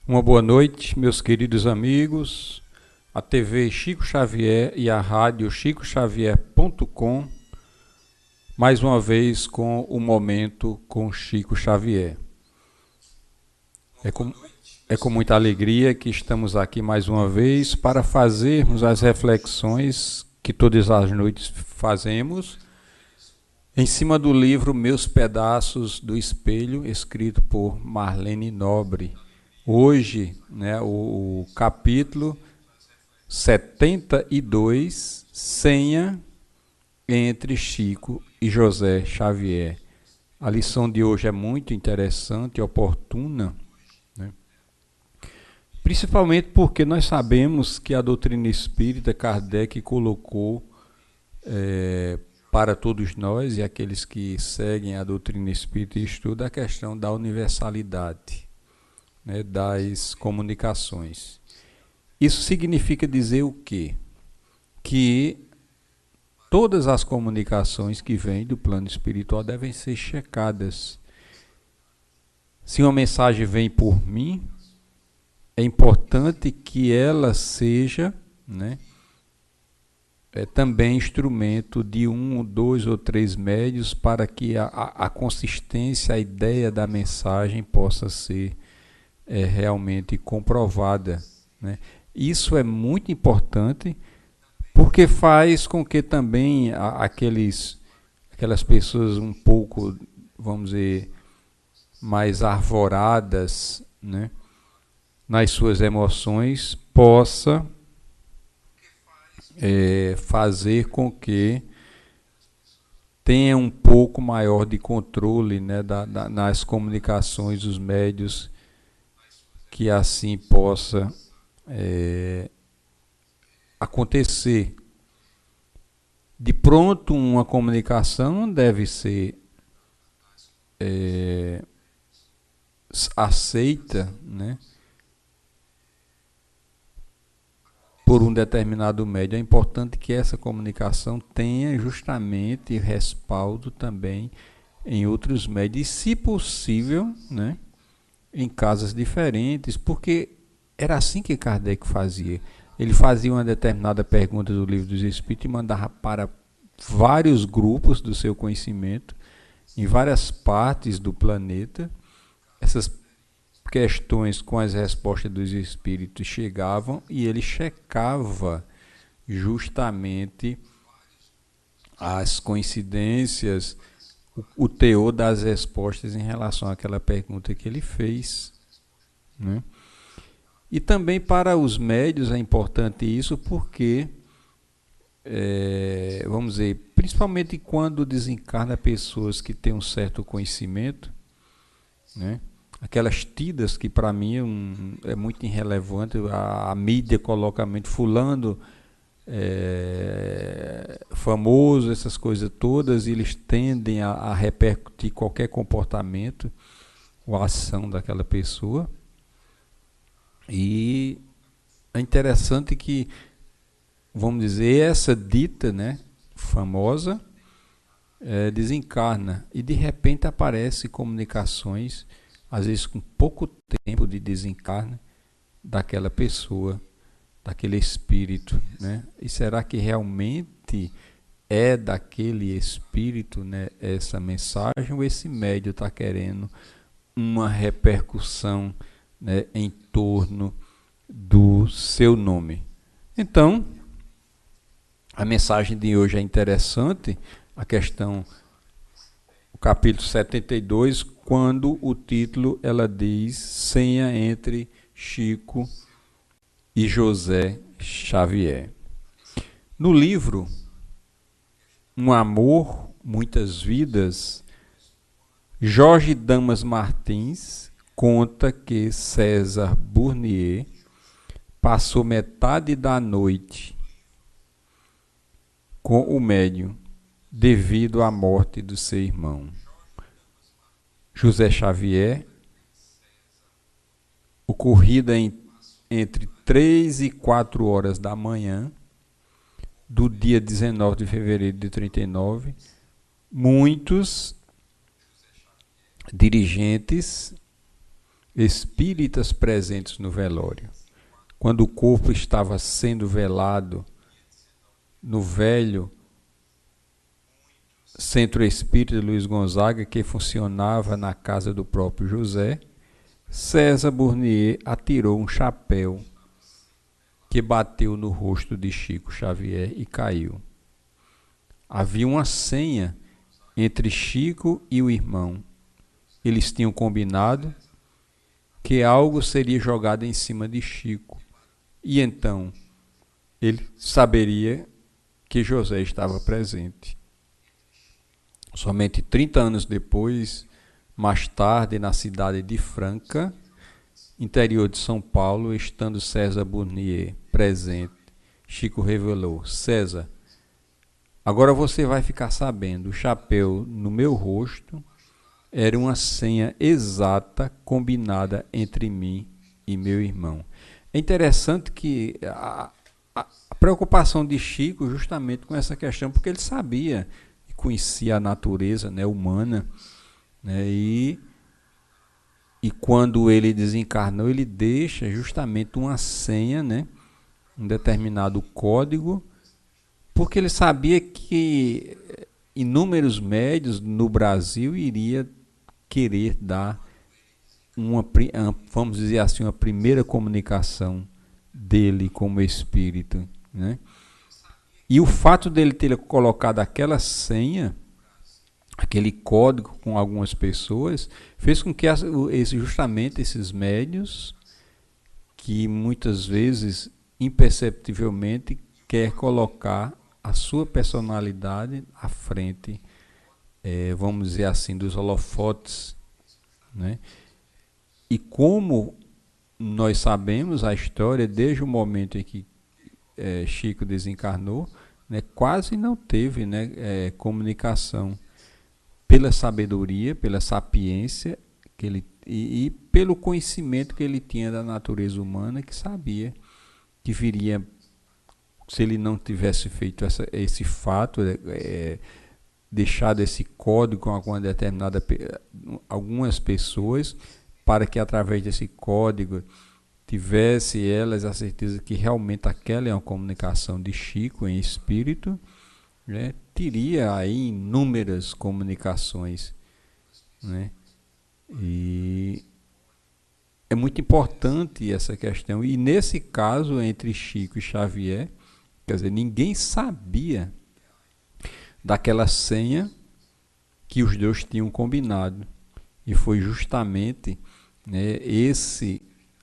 Uma boa noite, meus queridos amigos. A TV Chico Xavier e a rádio chicoxavier.com, mais uma vez com o Momento com Chico Xavier. É com muita alegria que estamos aqui mais uma vez para fazermos as reflexões que todas as noites fazemos em cima do livro Meus Pedaços do Espelho, escrito por Marlene Nobre. Hoje, o capítulo 72, Senha entre Chico e José Xavier. A lição de hoje é muito interessante e oportuna, principalmente porque nós sabemos que a doutrina espírita Kardec colocou para todos nós e aqueles que seguem a doutrina espírita e estudam a questão da universalidade, das comunicações. Isso significa dizer o quê? Que todas as comunicações que vêm do plano espiritual devem ser checadas. Se uma mensagem vem por mim, é importante que ela seja, também instrumento de 1, 2 ou 3 médios para que a consistência, a ideia da mensagem possa ser realmente comprovada. Isso é muito importante porque faz com que também aquelas pessoas um pouco, vamos dizer, mais arvoradas, nas suas emoções, possa fazer com que tenha um pouco maior de controle nas comunicações dos médios, que assim possa acontecer. De pronto, uma comunicação não deve ser aceita, por um determinado médio. É importante que essa comunicação tenha justamente respaldo também em outros médios, e, se possível, em casas diferentes, porque era assim que Kardec fazia. Ele fazia uma determinada pergunta do Livro dos Espíritos e mandava para vários grupos do seu conhecimento, em várias partes do planeta. Essas questões com as respostas dos Espíritos chegavam e ele checava justamente as coincidências, o teor das respostas em relação àquela pergunta que ele fez, E também para os médios é importante isso, porque, vamos dizer, principalmente quando desencarna pessoas que têm um certo conhecimento, aquelas tidas que para mim é muito irrelevante, a mídia coloca muito fulano, famoso, essas coisas todas, e eles tendem a repercutir qualquer comportamento ou ação daquela pessoa. E é interessante que, vamos dizer, essa dita, famosa, desencarna e de repente aparecem comunicações, às vezes com pouco tempo de desencarne, daquela pessoa, daquele espírito, E será que realmente é daquele espírito, essa mensagem, ou esse médium está querendo uma repercussão, em torno do seu nome? Então, a mensagem de hoje é interessante, a questão, o capítulo 72, quando o título ela diz Senha entre Chico e José Xavier. No livro Um Amor, Muitas Vidas, Jorge Damas Martins conta que César Burnier passou metade da noite com o médium devido à morte do seu irmão. José Xavier, ocorrida entre 3 e 4 horas da manhã do dia 19 de fevereiro de 39, muitos dirigentes espíritas presentes no velório. Quando o corpo estava sendo velado no velho Centro Espírita Luiz Gonzaga, que funcionava na casa do próprio José, César Burnier atirou um chapéu que bateu no rosto de Chico Xavier e caiu. Havia uma senha entre Chico e o irmão. Eles tinham combinado que algo seria jogado em cima de Chico. E então ele saberia que José estava presente. Somente 30 anos depois, mais tarde, na cidade de Franca, interior de São Paulo, estando César Burnier presente, Chico revelou: César, agora você vai ficar sabendo, o chapéu no meu rosto era uma senha exata combinada entre mim e meu irmão. É interessante que a preocupação de Chico justamente com essa questão, porque ele sabia e conhecia a natureza, né, humana, né, e quando ele desencarnou, ele deixa justamente uma senha, né, um determinado código, porque ele sabia que inúmeros médios no Brasil iria querer dar vamos dizer assim, uma primeira comunicação dele como espírito, né? E o fato dele ter colocado aquela senha, aquele código com algumas pessoas, fez com que justamente esses médios, que muitas vezes imperceptivelmente quer colocar a sua personalidade à frente, vamos dizer assim, dos holofotes, né? E como nós sabemos a história, desde o momento em que Chico desencarnou, né, quase não teve, né, comunicação, pela sabedoria, pela sapiência que ele, e pelo conhecimento que ele tinha da natureza humana, que sabia que viria, se ele não tivesse feito esse fato, deixado esse código com algumas pessoas, para que através desse código tivesse elas a certeza que realmente aquela é uma comunicação de Chico em espírito, né? Teria aí inúmeras comunicações, né? E é muito importante essa questão. E nesse caso, entre Chico e Xavier, quer dizer, ninguém sabia daquela senha que os dois tinham combinado. E foi justamente, né,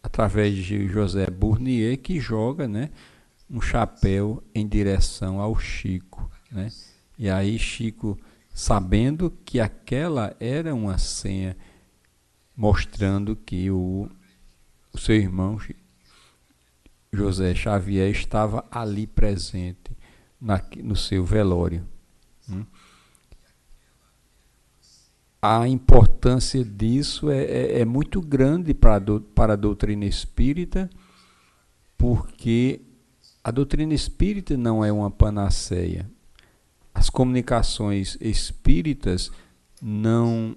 através de José Burnier, que joga, né, um chapéu em direção ao Chico, né? E aí Chico, sabendo que aquela era uma senha, mostrando que o seu irmão José Xavier estava ali presente no seu velório. A importância disso é muito grande para a doutrina espírita, porque a doutrina espírita não é uma panaceia. As comunicações espíritas não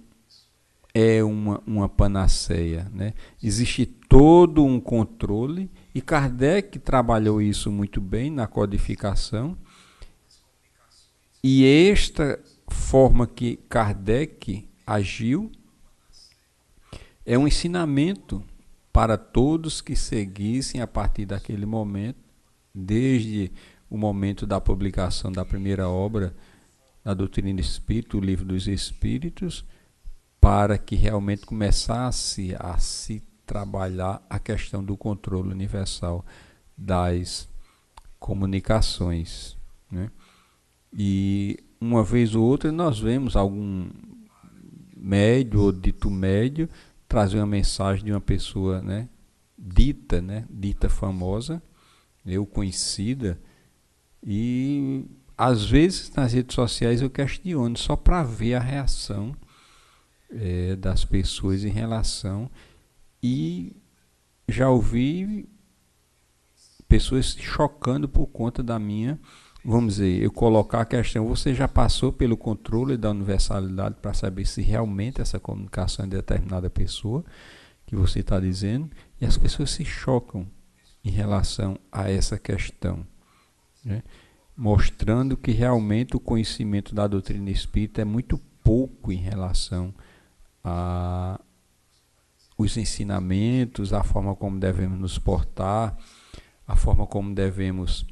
é uma panaceia, né? Existe todo um controle, e Kardec trabalhou isso muito bem na codificação, e esta forma que Kardec agiu é um ensinamento para todos que seguissem a partir daquele momento, desde o momento da publicação da primeira obra da doutrina espírita, o Livro dos Espíritos, para que realmente começasse a se trabalhar a questão do controle universal das comunicações, né? E uma vez ou outra nós vemos algum médio ou dito médio trazer uma mensagem de uma pessoa, né, dita famosa, eu conhecida, e às vezes nas redes sociais eu questiono só para ver a reação das pessoas em relação, e já ouvi pessoas se chocando por conta da minha, vamos dizer, eu colocar a questão: você já passou pelo controle da universalidade para saber se realmente essa comunicação é de determinada pessoa? que você está dizendo, e as pessoas se chocam em relação a essa questão, né? Mostrando que realmente o conhecimento da doutrina espírita é muito pouco em relação a os ensinamentos, a forma como devemos nos portar, a forma como devemos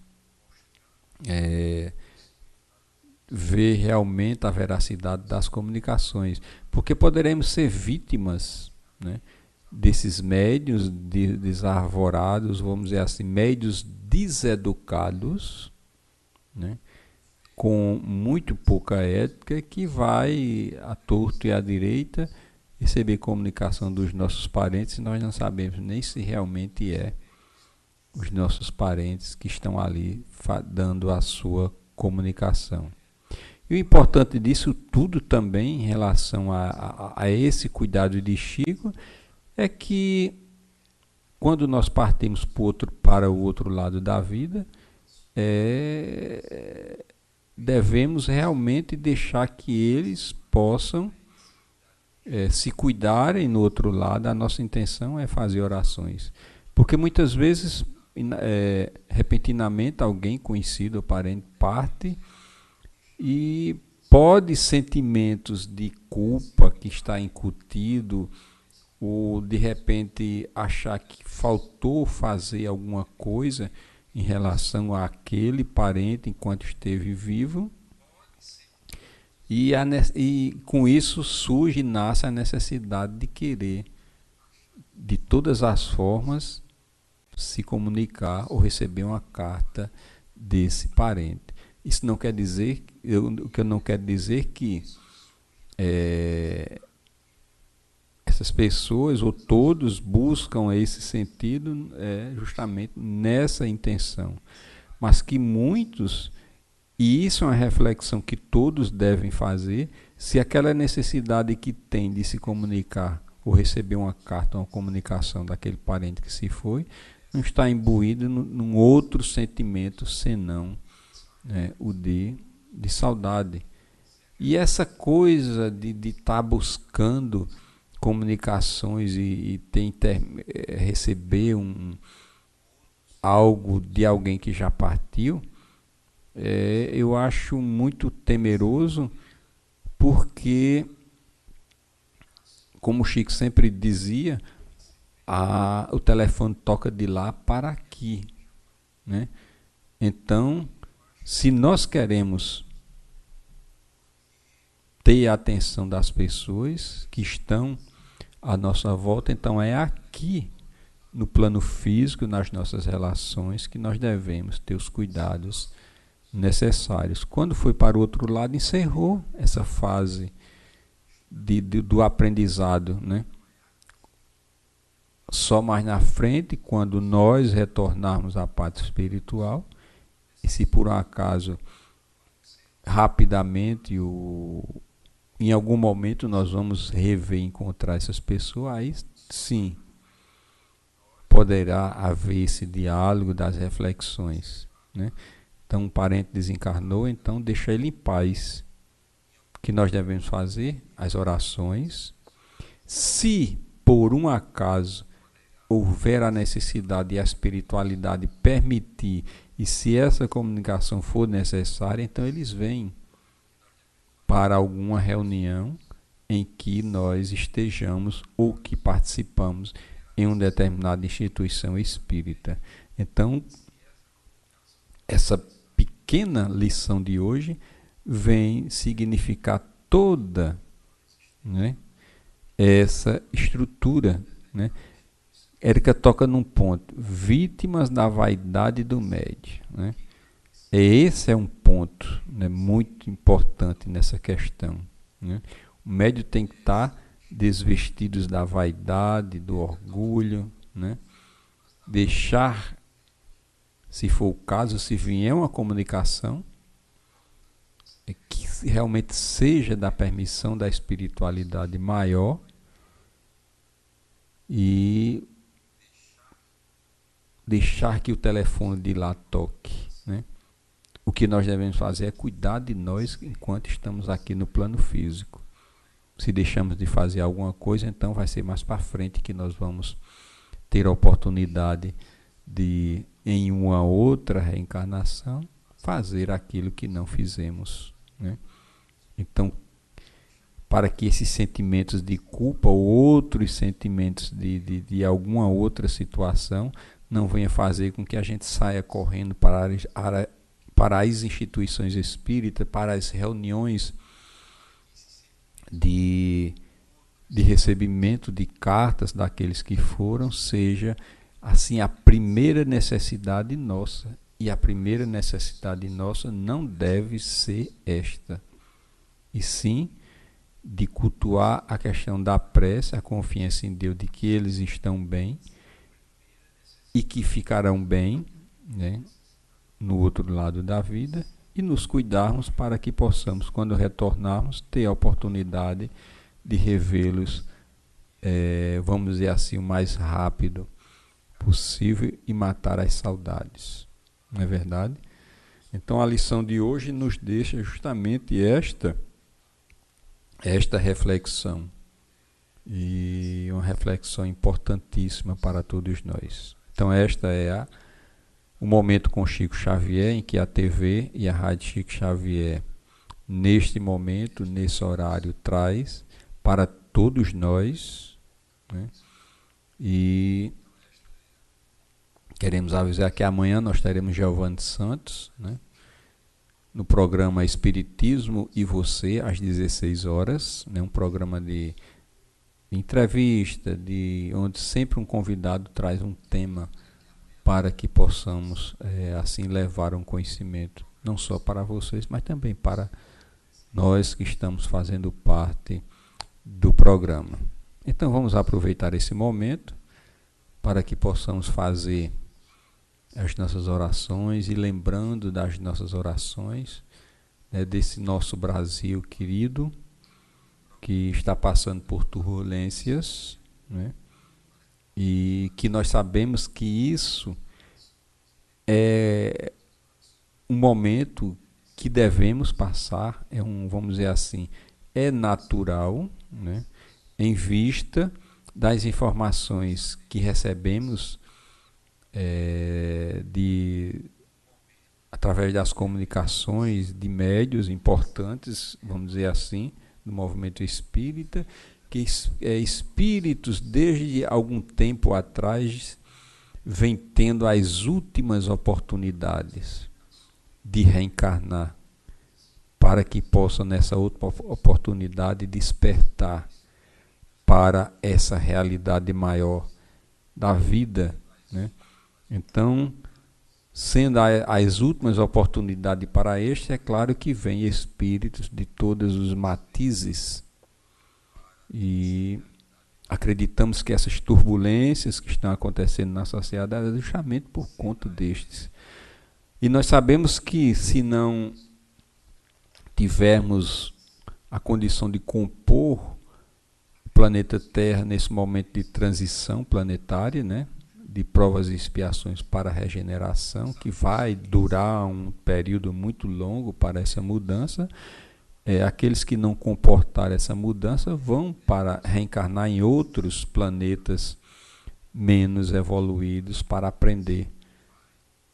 ver realmente a veracidade das comunicações, porque poderemos ser vítimas, né, desses médiuns desarvorados, vamos dizer assim, médiuns deseducados, né, com muito pouca ética, que vai à torto e à direita receber comunicação dos nossos parentes e nós não sabemos nem se realmente é os nossos parentes que estão ali dando a sua comunicação. E o importante disso tudo também, em relação a esse cuidado de Chico, é que quando nós partimos para o outro lado da vida, devemos realmente deixar que eles possam se cuidarem no outro lado. A nossa intenção é fazer orações. Porque muitas vezes, repentinamente, alguém conhecido ou parente parte e pode sentimentos de culpa que está incutido, ou de repente achar que faltou fazer alguma coisa em relação àquele parente enquanto esteve vivo, e com isso surge e nasce a necessidade de querer, de todas as formas, se comunicar ou receber uma carta desse parente. Isso não quer dizer, o que eu não quero dizer que essas pessoas ou todos buscam esse sentido justamente nessa intenção, mas que muitos, e isso é uma reflexão que todos devem fazer, se aquela necessidade que tem de se comunicar ou receber uma carta, uma comunicação daquele parente que se foi, não está imbuído num outro sentimento senão o de saudade. E essa coisa de estar buscando comunicações e receber algo de alguém que já partiu, eu acho muito temeroso, porque, como o Chico sempre dizia, o telefone toca de lá para aqui, né? Então, se nós queremos ter a atenção das pessoas que estão à nossa volta, então é aqui, no plano físico, nas nossas relações, que nós devemos ter os cuidados necessários. Quando foi para o outro lado, encerrou essa fase do aprendizado, né? Só mais na frente, quando nós retornarmos à pátria espiritual, e se por um acaso rapidamente em algum momento nós vamos rever, encontrar essas pessoas, aí sim poderá haver esse diálogo das reflexões, né? Então um parente desencarnou, então deixa ele em paz. O que nós devemos fazer? As orações. Se por um acaso houver a necessidade e a espiritualidade permitir, e se essa comunicação for necessária, então eles vêm para alguma reunião em que nós estejamos ou que participamos em uma determinada instituição espírita. Então, essa pequena lição de hoje vem significar toda, né, essa estrutura, né? Érica toca num ponto: vítimas da vaidade do médio, né? Esse é um ponto, né, muito importante nessa questão, né? O médio tem que estar desvestido da vaidade, do orgulho, né? Deixar, se for o caso, se vier uma comunicação, que realmente seja da permissão da espiritualidade maior, e deixar que o telefone de lá toque, né? O que nós devemos fazer é cuidar de nós enquanto estamos aqui no plano físico. Se deixamos de fazer alguma coisa, então vai ser mais para frente que nós vamos ter a oportunidade de, em uma outra reencarnação, fazer aquilo que não fizemos, né? Então, para que esses sentimentos de culpa ou outros sentimentos de alguma outra situação não venha fazer com que a gente saia correndo para as instituições espíritas, para as reuniões de recebimento de cartas daqueles que foram, seja assim a primeira necessidade nossa. E a primeira necessidade nossa não deve ser esta, e sim de cultuar a questão da prece, a confiança em Deus de que eles estão bem e que ficarão bem, né, no outro lado da vida, e nos cuidarmos para que possamos, quando retornarmos, ter a oportunidade de revê-los, vamos dizer assim, o mais rápido possível e matar as saudades. Não é verdade? Então a lição de hoje nos deixa justamente esta reflexão, e uma reflexão importantíssima para todos nós. Então esta é o momento com Chico Xavier, em que a TV e a Rádio Chico Xavier, neste momento, nesse horário, traz para todos nós, né? E queremos avisar que amanhã nós teremos Giovanni Santos, né, no programa Espiritismo e Você, às 16 horas, né, um programa de entrevista, onde sempre um convidado traz um tema para que possamos assim levar um conhecimento, não só para vocês, mas também para nós que estamos fazendo parte do programa. Então vamos aproveitar esse momento para que possamos fazer as nossas orações, e lembrando das nossas orações, né, desse nosso Brasil querido, que está passando por turbulências, né, e que nós sabemos que isso é um momento que devemos passar, vamos dizer assim, é natural, né, em vista das informações que recebemos através das comunicações de médios importantes, vamos dizer assim, do movimento espírita, que espíritos desde algum tempo atrás vêm tendo as últimas oportunidades de reencarnar, para que possam nessa outra oportunidade despertar para essa realidade maior da vida, né? Então, sendo as últimas oportunidades para este, é claro que vem espíritos de todos os matizes, e acreditamos que essas turbulências que estão acontecendo na sociedade é justamente por conta destes. E nós sabemos que se não tivermos a condição de compor o planeta Terra nesse momento de transição planetária, né, de provas e expiações para a regeneração, que vai durar um período muito longo para essa mudança, aqueles que não comportarem essa mudança vão para reencarnar em outros planetas menos evoluídos para aprender.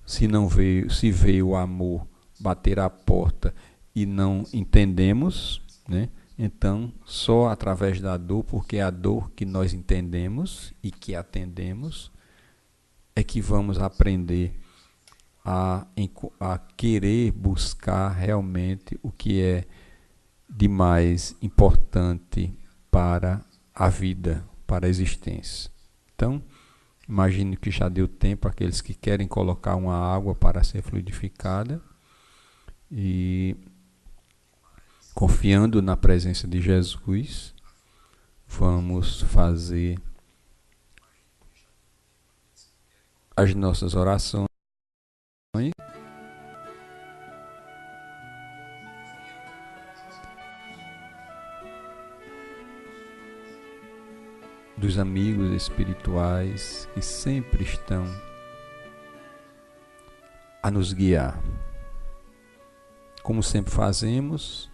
Se veio o amor bater à porta e não entendemos, né? Então, só através da dor, porque é a dor que nós entendemos e que atendemos, é que vamos aprender a querer buscar realmente o que é de mais importante para a vida, para a existência. Então, imagino que já deu tempo aqueles que querem colocar uma água para ser fluidificada, e confiando na presença de Jesus, vamos fazer as nossas orações dos amigos espirituais que sempre estão a nos guiar. Como sempre fazemos,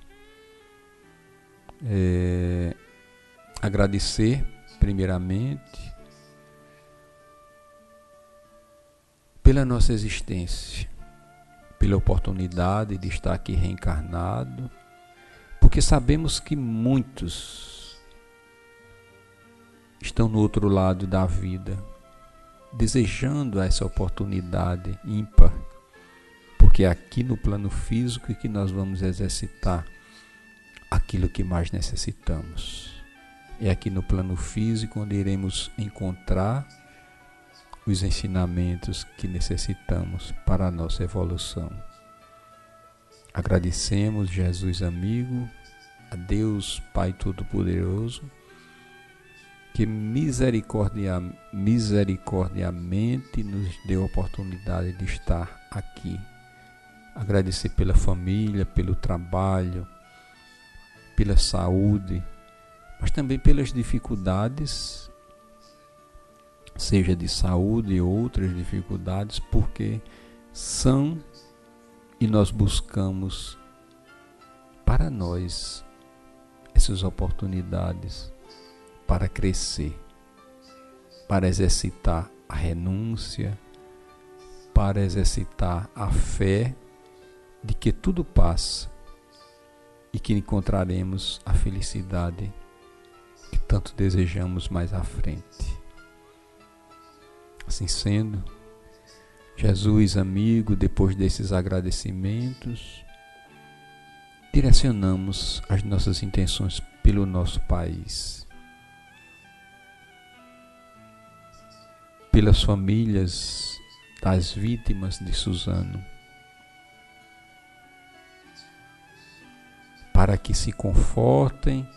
agradecer primeiramente pela nossa existência, pela oportunidade de estar aqui reencarnado, porque sabemos que muitos estão no outro lado da vida, desejando essa oportunidade ímpar, porque é aqui no plano físico que nós vamos exercitar aquilo que mais necessitamos. É aqui no plano físico onde iremos encontrar os ensinamentos que necessitamos para a nossa evolução. Agradecemos, Jesus amigo, a Deus Pai Todo-Poderoso, que misericordiamente nos deu a oportunidade de estar aqui. Agradecer pela família, pelo trabalho, pela saúde, mas também pelas dificuldades, seja de saúde ou outras dificuldades, porque são e nós buscamos para nós essas oportunidades para crescer, para exercitar a renúncia, para exercitar a fé de que tudo passa e que encontraremos a felicidade que tanto desejamos mais à frente. Assim sendo, Jesus amigo, depois desses agradecimentos, direcionamos as nossas intenções pelo nosso país, pelas famílias das vítimas de Suzano, para que se confortem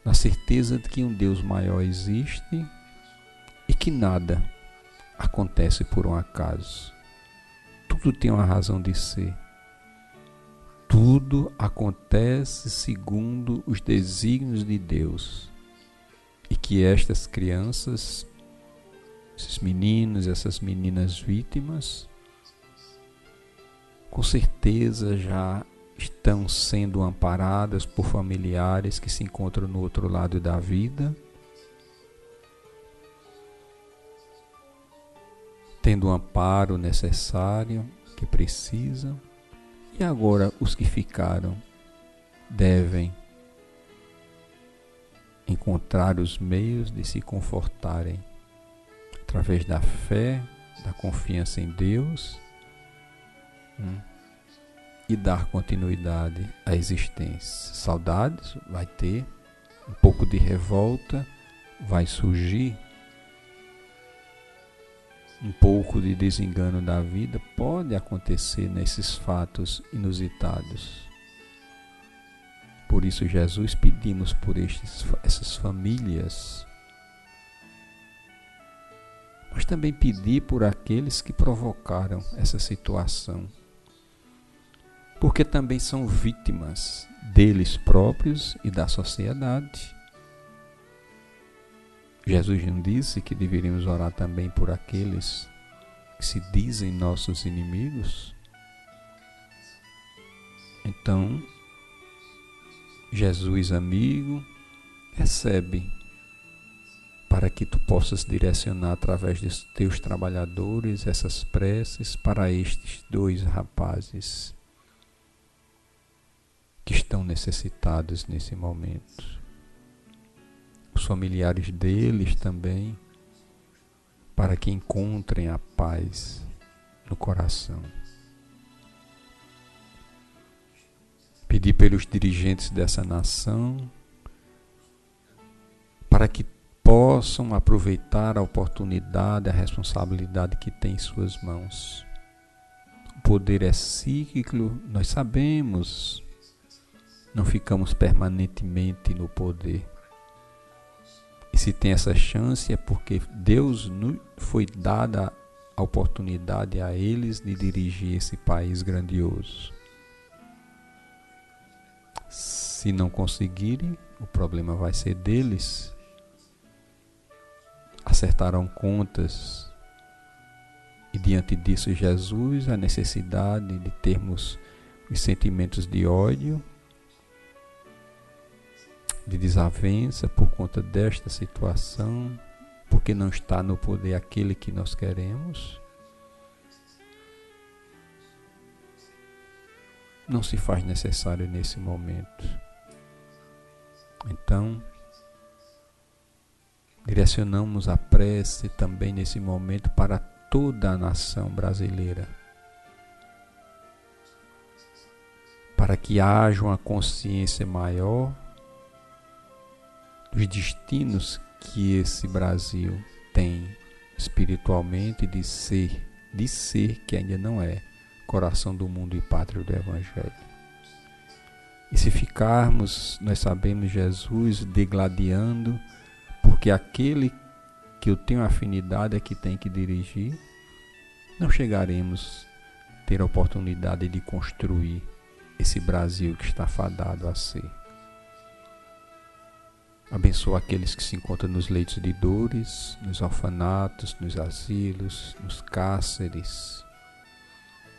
na certeza de que um Deus maior existe e que nada acontece por um acaso. Tudo tem uma razão de ser. Tudo acontece segundo os desígnios de Deus. E que estas crianças, esses meninos, essas meninas vítimas, com certeza já estão sendo amparadas por familiares que se encontram no outro lado da vida, tendo o amparo necessário que precisam, e agora os que ficaram devem encontrar os meios de se confortarem através da fé, da confiança em Deus, e dar continuidade à existência. Saudades vai ter, um pouco de revolta vai surgir, um pouco de desengano da vida pode acontecer nesses fatos inusitados. Por isso, Jesus, pedimos por essas famílias, mas também pedir por aqueles que provocaram essa situação, porque também são vítimas deles próprios e da sociedade. Jesus nos disse que deveríamos orar também por aqueles que se dizem nossos inimigos. Então, Jesus amigo, recebe para que tu possas direcionar através dos teus trabalhadores essas preces para estes dois rapazes que estão necessitados nesse momento. Os familiares deles também, para que encontrem a paz no coração. Pedir pelos dirigentes dessa nação, para que possam aproveitar a oportunidade, a responsabilidade que tem em suas mãos. O poder é cíclico, nós sabemos, não ficamos permanentemente no poder. E se tem essa chance é porque Deus foi dada a oportunidade a eles de dirigir esse país grandioso. Se não conseguirem, o problema vai ser deles. Acertarão contas. E diante disso, Jesus, a necessidade de termos os sentimentos de ódio de desavença por conta desta situação, porque não está no poder aquele que nós queremos, não se faz necessário nesse momento. Então, direcionamos a prece também nesse momento para toda a nação brasileira, para que haja uma consciência maior dos destinos que esse Brasil tem espiritualmente de ser que ainda não é coração do mundo e pátria do Evangelho. E se ficarmos, nós sabemos, Jesus degladiando, porque aquele que eu tenho afinidade é que tem que dirigir, não chegaremos a ter a oportunidade de construir esse Brasil que está fadado a ser. Abençoa aqueles que se encontram nos leitos de dores, nos orfanatos, nos asilos, nos cárceres,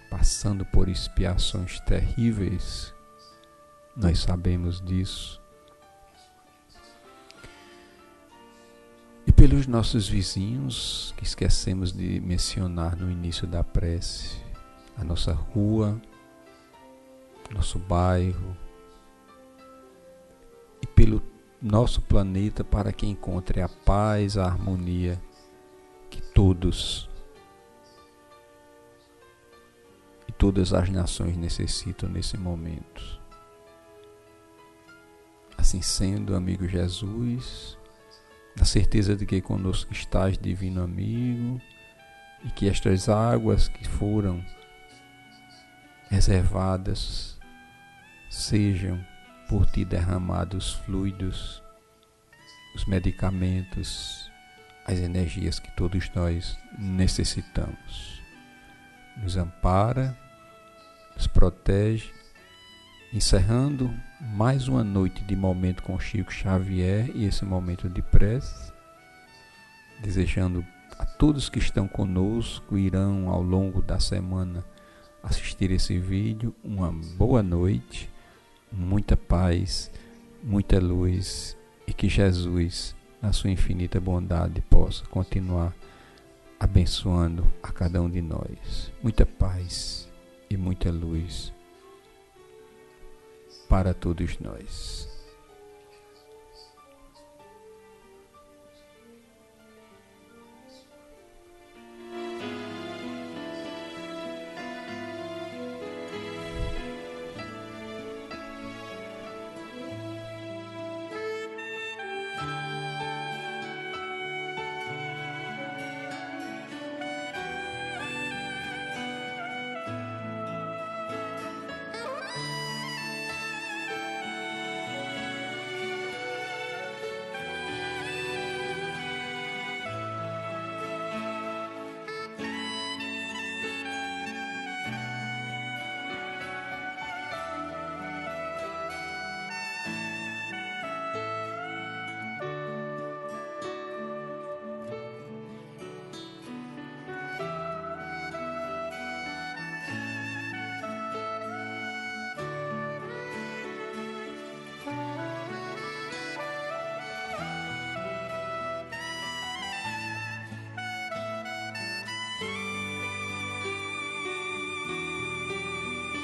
passando por expiações terríveis. Nós sabemos disso. E pelos nossos vizinhos, que esquecemos de mencionar no início da prece, a nossa rua, nosso bairro, e pelo nosso planeta, para que encontre a paz, a harmonia que todos e todas as nações necessitam nesse momento. Assim sendo, amigo Jesus, na certeza de que conosco estás, divino amigo, e que estas águas que foram reservadas sejam por ti derramados fluidos, os medicamentos, as energias que todos nós necessitamos. Nos ampara, nos protege, encerrando mais uma noite de momento com Chico Xavier e esse momento de prece, desejando a todos que estão conosco, irão ao longo da semana assistir esse vídeo, uma boa noite, muita paz, muita luz, e que Jesus, na sua infinita bondade, possa continuar abençoando a cada um de nós. Muita paz e muita luz para todos nós.